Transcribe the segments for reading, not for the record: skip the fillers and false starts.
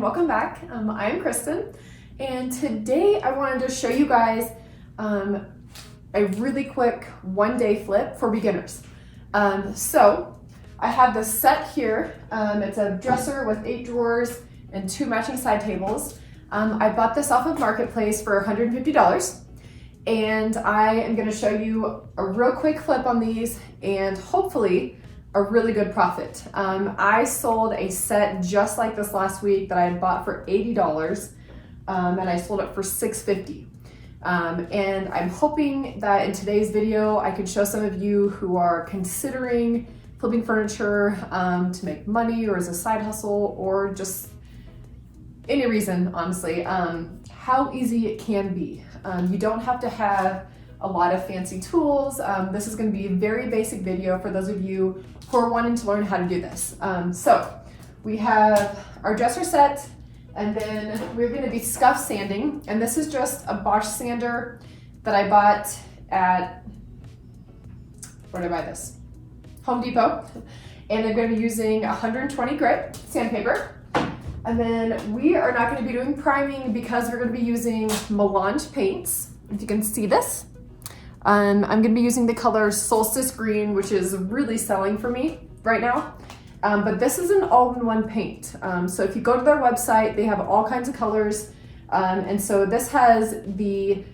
welcome back. I'm Kristen, and today I wanted to show you guys a really quick one-day flip for beginners. So I have this set here. It's a dresser with 8 drawers and 2 matching side tables. I bought this off of Marketplace for $150, and I am going to show you a real quick flip on these and hopefully a really good profit. I sold a set just like this last week that I had bought for $80, and I sold it for $650. And I'm hoping that in today's video I could show some of you who are considering flipping furniture to make money or as a side hustle or just any reason, honestly, how easy it can be. You don't have to have a lot of fancy tools. This is going to be a very basic video for those of you who are wanting to learn how to do this. So we have our dresser set, and then we're going to be scuff sanding, and this is just a Bosch sander that I bought at, where did I buy this? Home Depot. And I'm going to be using 120 grit sandpaper. And then we are not going to be doing priming because we're going to be using Melange Paints. If you can see this. I'm going to be using the color Solstice Green, which is really selling for me right now. But this is an all-in-one paint. So if you go to their website, they have all kinds of colors. And so this has the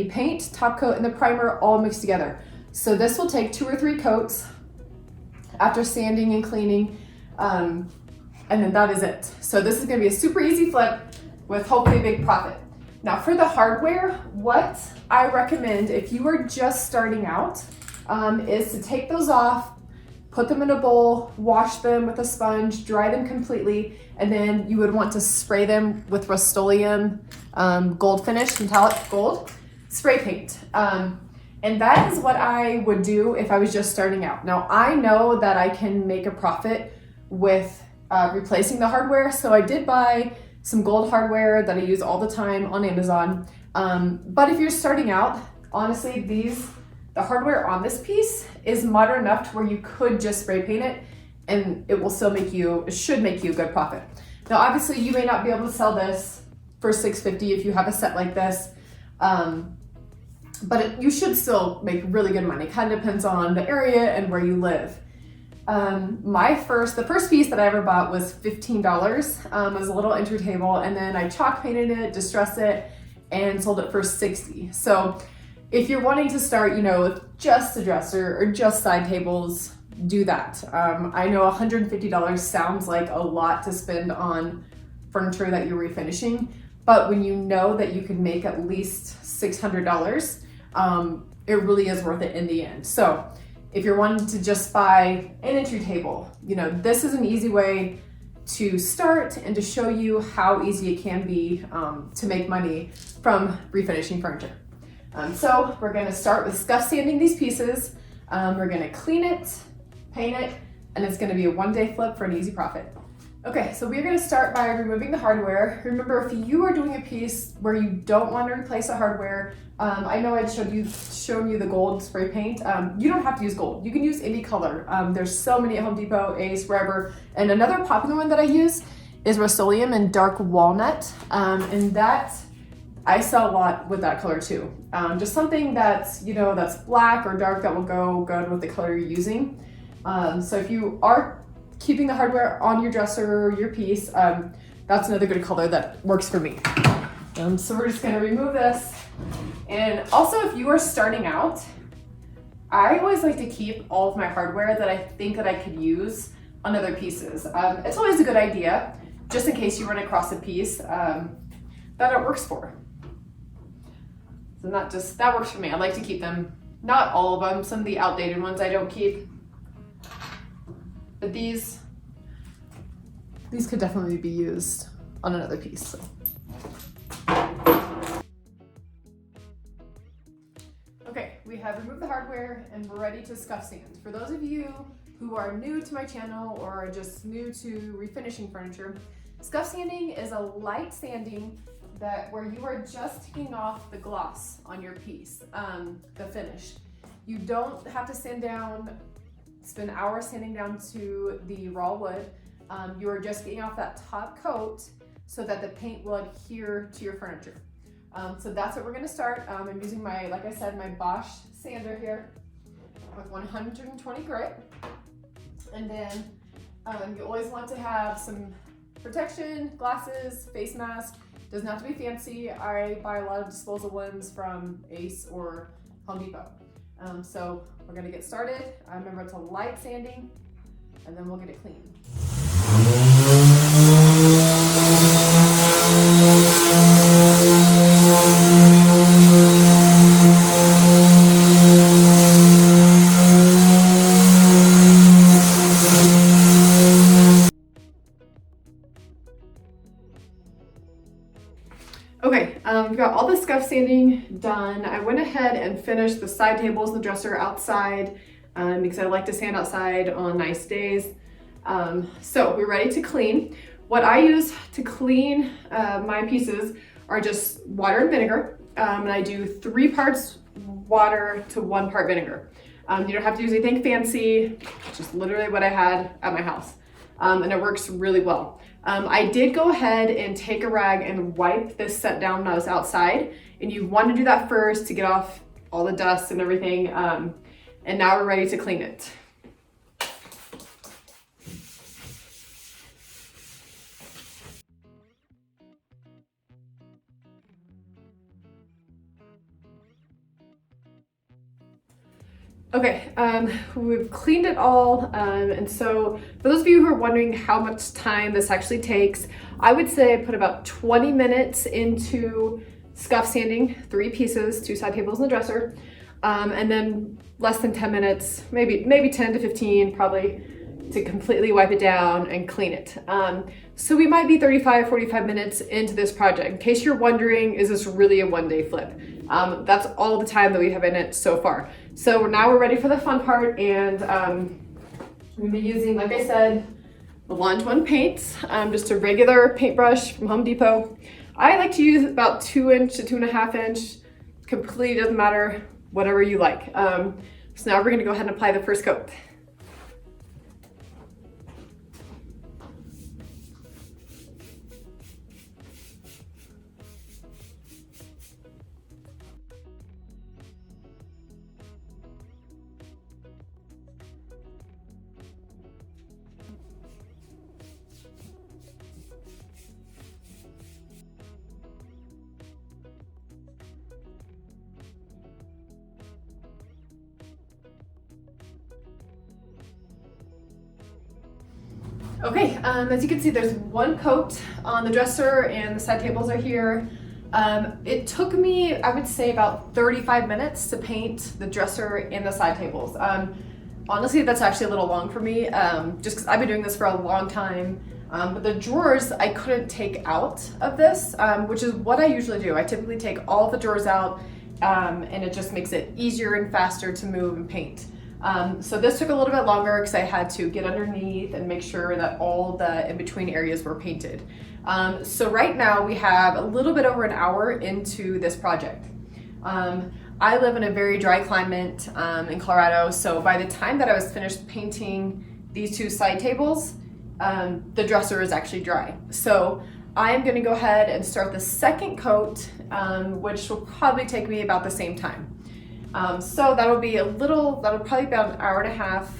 paint, top coat, and the primer all mixed together. So this will take 2 or 3 coats after sanding and cleaning. And then that is it. So this is going to be a super easy flip with hopefully a big profit. Now for the hardware, what I recommend if you are just starting out is to take those off, put them in a bowl, wash them with a sponge, dry them completely, and then you would want to spray them with Rust-Oleum gold finish, metallic gold spray paint. And that is what I would do if I was just starting out. Now I know that I can make a profit with replacing the hardware, so I did buy some gold hardware that I use all the time on Amazon. But if you're starting out, honestly, the hardware on this piece is modern enough to where you could just spray paint it and it should make you a good profit. Now, obviously you may not be able to sell this for $650 if you have a set like this, but you should still make really good money. It kind of depends on the area and where you live. The first piece that I ever bought was $15. It was a little entry table, and then I chalk painted it, distressed it, and sold it for $60. So if you're wanting to start, with just a dresser or just side tables, do that. I know $150 sounds like a lot to spend on furniture that you're refinishing, but when you know that you can make at least $600, it really is worth it in the end. So if you're wanting to just buy an entry table, this is an easy way to start and to show you how easy it can be to make money from refinishing furniture. So we're going to start with scuff sanding these pieces. We're going to clean it, paint it, and it's going to be a one-day flip for an easy profit. Okay, so we're going to start by removing the hardware. Remember, if you are doing a piece where you don't want to replace the hardware, I know I'd shown you the gold spray paint. You don't have to use gold. You can use any color. There's so many at Home Depot, Ace, wherever. And another popular one that I use is Rust-Oleum and Dark Walnut. And that, I sell a lot with that color too. Just something that's, that's black or dark that will go good with the color you're using. So if you are keeping the hardware on your dresser or your piece, that's another good color that works for me. So we're just going to remove this. And also, if you are starting out, I always like to keep all of my hardware that I think that I could use on other pieces. It's always a good idea, just in case you run across a piece that it works for. So that works for me. I like to keep them, not all of them, some of the outdated ones I don't keep. But these could definitely be used on another piece. So. Okay, we have removed the hardware and we're ready to scuff sand. For those of you who are new to my channel or are just new to refinishing furniture, scuff sanding is a light sanding where you are just taking off the gloss on your piece, the finish. You don't have to spend hours sanding down to the raw wood. You are just getting off that top coat so that the paint will adhere to your furniture. So that's what we're gonna start. I'm using my, like I said, my Bosch sander here with 120 grit. And then you always want to have some protection, glasses, face mask. Doesn't have to be fancy. I buy a lot of disposal ones from Ace or Home Depot. So we're gonna get started. Remember to light sanding, and then we'll get it clean. Okay, we've got all the scuff sanding done. I went ahead and finished the side tables, the dresser outside, because I like to sand outside on nice days. So we're ready to clean. What I use to clean my pieces are just water and vinegar, and I do 3 parts water to 1 part vinegar. You don't have to use anything fancy, just literally what I had at my house, and it works really well. I did go ahead and take a rag and wipe this set down when I was outside, and you want to do that first to get off all the dust and everything, and now we're ready to clean it. Okay, we've cleaned it all, and so for those of you who are wondering how much time this actually takes, I would say I put about 20 minutes into scuff sanding 3 pieces, 2 side tables and the dresser, and then less than 10 minutes, maybe 10 to 15 probably, to completely wipe it down and clean it. So we might be 35, 45 minutes into this project. In case you're wondering, is this really a one-day flip? That's all the time that we have in it so far. So now we're ready for the fun part, and I'm gonna be using, like I said, Melange Paints, just a regular paintbrush from Home Depot. I like to use about 2 inch to 2.5 inch. Completely doesn't matter, whatever you like. So now we're gonna go ahead and apply the first coat. Okay, as you can see, there's 1 coat on the dresser and the side tables are here. It took me, I would say, about 35 minutes to paint the dresser and the side tables. Honestly, that's actually a little long for me, just because I've been doing this for a long time. But the drawers I couldn't take out of this, which is what I usually do. I typically take all the drawers out, and it just makes it easier and faster to move and paint. So this took a little bit longer because I had to get underneath and make sure that all the in-between areas were painted. So right now we have a little bit over an hour into this project. I live in a very dry climate in Colorado, so by the time that I was finished painting these 2 side tables, the dresser is actually dry. So I'm gonna go ahead and start the second coat, which will probably take me about the same time. So that'll probably be about an hour and a half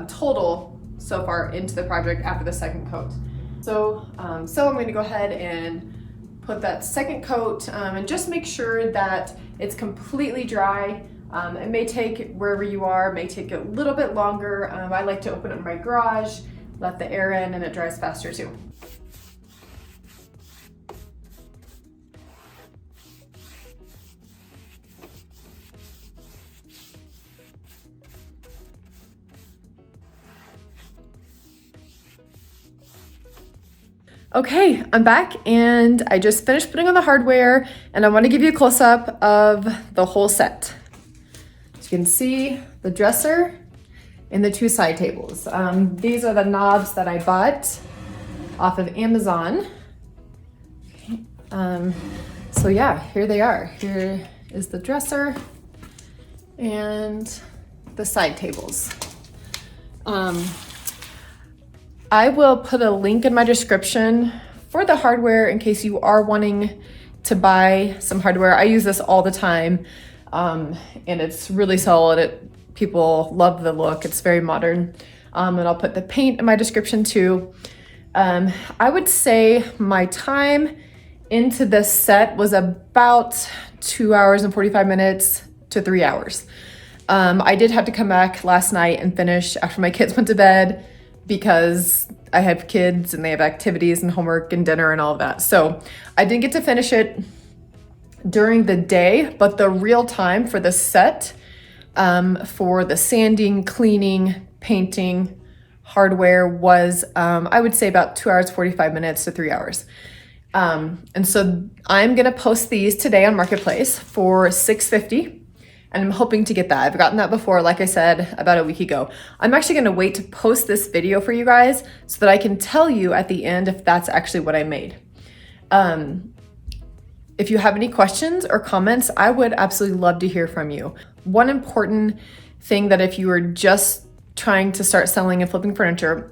total so far into the project after the second coat. So I'm going to go ahead and put that second coat and just make sure that it's completely dry. It may take, wherever you are, may take a little bit longer. I like to open up my garage, let the air in, and it dries faster too. Okay, I'm back and I just finished putting on the hardware, and I want to give you a close-up of the whole set. As you can see, the dresser and the 2 side tables. These are the knobs that I bought off of Amazon. Okay. So yeah, here they are. Here is the dresser and the side tables. I will put a link in my description for the hardware in case you are wanting to buy some hardware. I use this all the time, and it's really solid. People love the look. It's very modern. And I'll put the paint in my description too. I would say my time into this set was about 2 hours and 45 minutes to 3 hours. I did have to come back last night and finish after my kids went to bed because I have kids and they have activities and homework and dinner and all of that. So I didn't get to finish it during the day, but the real time for the set, for the sanding, cleaning, painting, hardware was, I would say about 2 hours, 45 minutes to 3 hours. And so I'm gonna post these today on Marketplace for $6.50. And I'm hoping to get that. I've gotten that before, like I said, about a week ago. I'm actually gonna wait to post this video for you guys so that I can tell you at the end if that's actually what I made. If you have any questions or comments, I would absolutely love to hear from you. One important thing that if you are just trying to start selling and flipping furniture,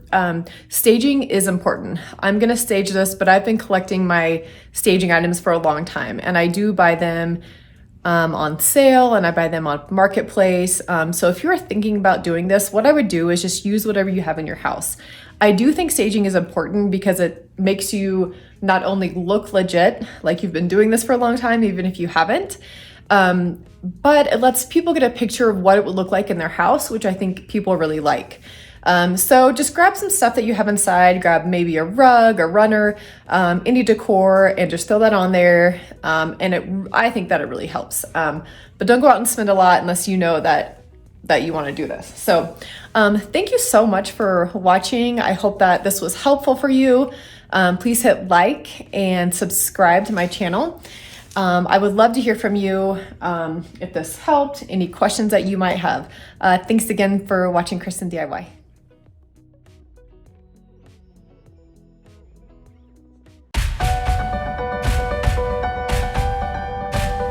staging is important. I'm gonna stage this, but I've been collecting my staging items for a long time, and I do buy them on sale, and I buy them on Marketplace. So if you're thinking about doing this, what I would do is just use whatever you have in your house. I do think staging is important because it makes you not only look legit, like you've been doing this for a long time, even if you haven't, but it lets people get a picture of what it would look like in their house, which I think people really like. So just grab some stuff that you have inside, grab maybe a rug, a runner, any decor, and just throw that on there. I think that it really helps. But don't go out and spend a lot unless you know that you want to do this. So thank you so much for watching. I hope that this was helpful for you. Please hit like and subscribe to my channel. I would love to hear from you if this helped, any questions that you might have. Thanks again for watching Kristen DIY.